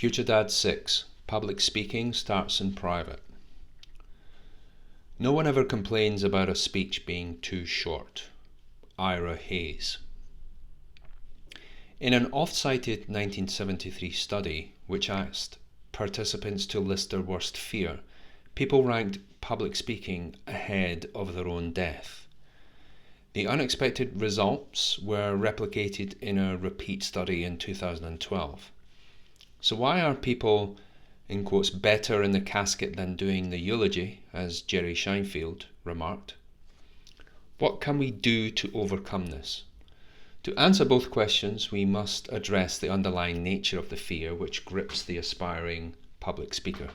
FutureDad 6. Public speaking starts in private. No one ever complains about a speech being too short. Ira Hayes. In an oft-cited 1973 study which asked participants to list their worst fear, people ranked public speaking ahead of their own death. The unexpected results were replicated in a repeat study in 2012. So why are people, in quotes, better in the casket than doing the eulogy, as Jerry Scheinfeld remarked? What can we do to overcome this? To answer both questions, we must address the underlying nature of the fear which grips the aspiring public speaker.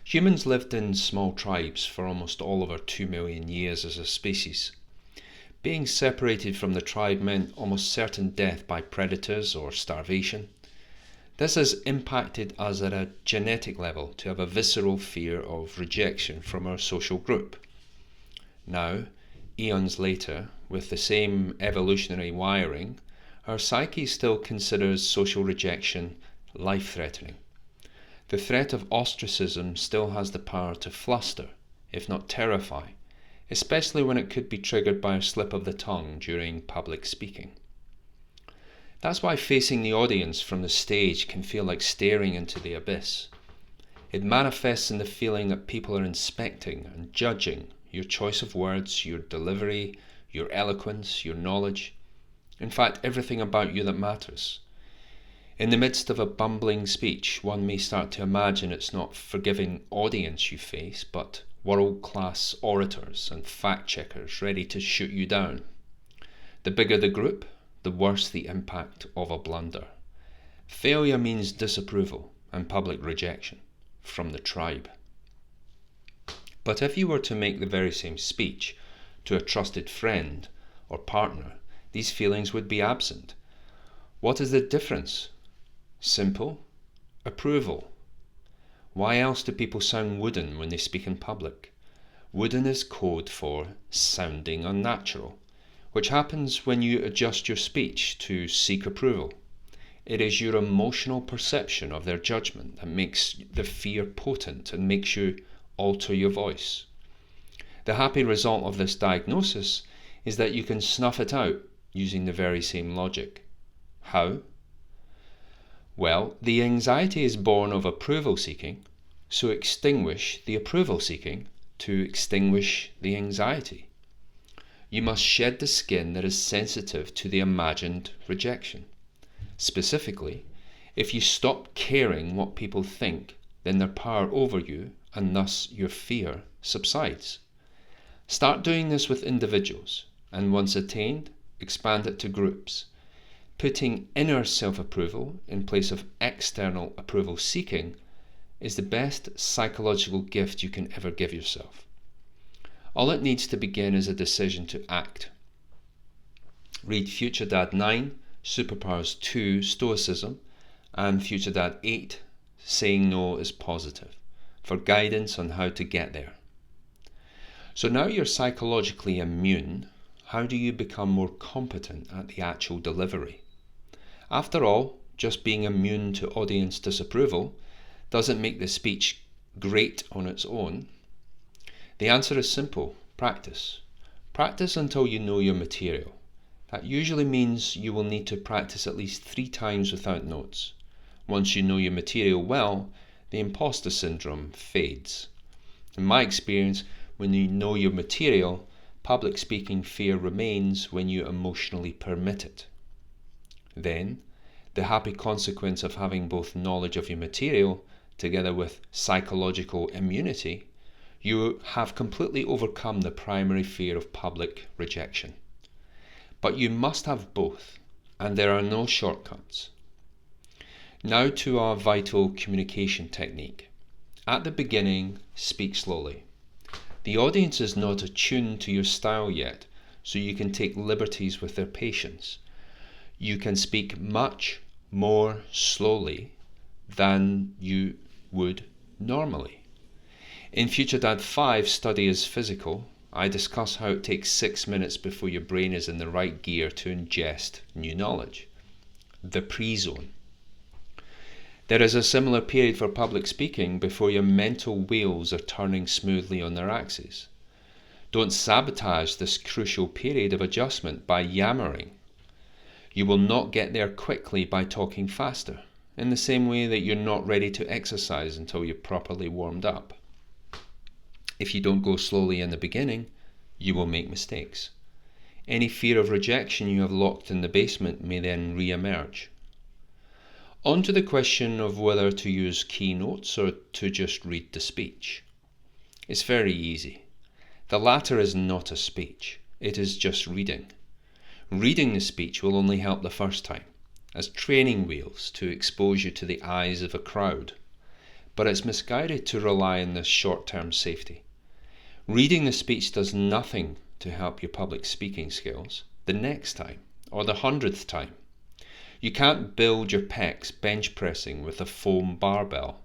Humans lived in small tribes for almost all over 2 million years as a species. Being separated from the tribe meant almost certain death by predators or starvation. This has impacted us at a genetic level to have a visceral fear of rejection from our social group. Now, eons later, with the same evolutionary wiring, our psyche still considers social rejection life-threatening. The threat of ostracism still has the power to fluster, if not terrify, especially when it could be triggered by a slip of the tongue during public speaking. That's why facing the audience from the stage can feel like staring into the abyss. It manifests in the feeling that people are inspecting and judging your choice of words, your delivery, your eloquence, your knowledge, in fact, everything about you that matters. In the midst of a bumbling speech, one may start to imagine it's not forgiving audience you face, but world-class orators and fact-checkers ready to shoot you down. The bigger the group, the worse the impact of a blunder. Failure means disapproval and public rejection from the tribe. But if you were to make the very same speech to a trusted friend or partner, these feelings would be absent. What is the difference? Simple. Approval. Why else do people sound wooden when they speak in public? Wooden is code for sounding unnatural, which happens when you adjust your speech to seek approval. It is your emotional perception of their judgment that makes the fear potent and makes you alter your voice. The happy result of this diagnosis is that you can snuff it out using the very same logic. How? Well, the anxiety is born of approval seeking, so extinguish the approval seeking to extinguish the anxiety. You must shed the skin that is sensitive to the imagined rejection. Specifically, if you stop caring what people think, then their power over you and thus your fear subsides. Start doing this with individuals, and once attained, expand it to groups. Putting inner self-approval in place of external approval seeking is the best psychological gift you can ever give yourself. All it needs to begin is a decision to act. Read FutureDad 9, Superpowers 2, Stoicism, and FutureDad 8, Saying No is Positive, for guidance on how to get there. So now you're psychologically immune, how do you become more competent at the actual delivery? After all, just being immune to audience disapproval doesn't make the speech great on its own. The answer is simple. Practice. Practice until you know your material. That usually means you will need to practice at least 3 times without notes. Once you know your material well, the imposter syndrome fades. In my experience, when you know your material, public speaking fear remains when you emotionally permit it. Then, the happy consequence of having both knowledge of your material together with psychological immunity, you have completely overcome the primary fear of public rejection. But you must have both, and there are no shortcuts. Now to our vital communication technique. At the beginning, speak slowly. The audience is not attuned to your style yet, so you can take liberties with their patience. You can speak much more slowly than you would normally. In FutureDad 5, Study is Physical, I discuss how it takes 6 minutes before your brain is in the right gear to ingest new knowledge. The pre-zone. There is a similar period for public speaking before your mental wheels are turning smoothly on their axes. Don't sabotage this crucial period of adjustment by yammering. You will not get there quickly by talking faster, in the same way that you're not ready to exercise until you're properly warmed up. If you don't go slowly in the beginning, you will make mistakes. Any fear of rejection you have locked in the basement may then re-emerge. On to the question of whether to use keynotes or to just read the speech. It's very easy. The latter is not a speech, it is just reading. Reading the speech will only help the first time, as training wheels to expose you to the eyes of a crowd. But it's misguided to rely on this short-term safety. Reading the speech does nothing to help your public speaking skills the next time or the 100th time. You can't build your pecs bench pressing with a foam barbell.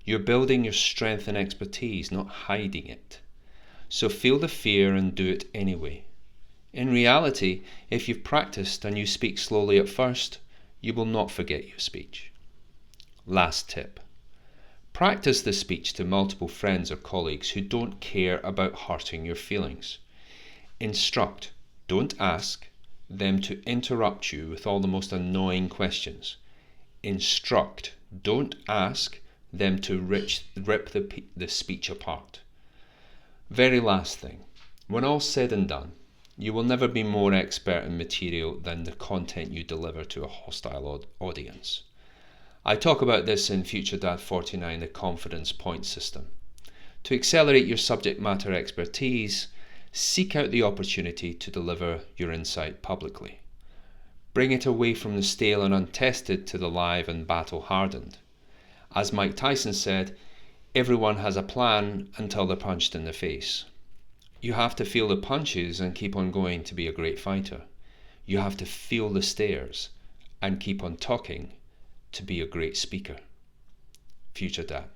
You're building your strength and expertise, not hiding it. So feel the fear and do it anyway. In reality, if you've practiced and you speak slowly at first, you will not forget your speech. Last tip. Practice the speech to multiple friends or colleagues who don't care about hurting your feelings. Instruct, don't ask, them to interrupt you with all the most annoying questions. Instruct, don't ask them to rip the speech apart. Very last thing, when all's said and done, you will never be more expert in material than the content you deliver to a hostile audience. I talk about this in FutureDad 49, the confidence point system. To accelerate your subject matter expertise, seek out the opportunity to deliver your insight publicly. Bring it away from the stale and untested to the live and battle-hardened. As Mike Tyson said, everyone has a plan until they're punched in the face. You have to feel the punches and keep on going to be a great fighter. You have to feel the stares and keep on talking to be a great speaker. FutureDad.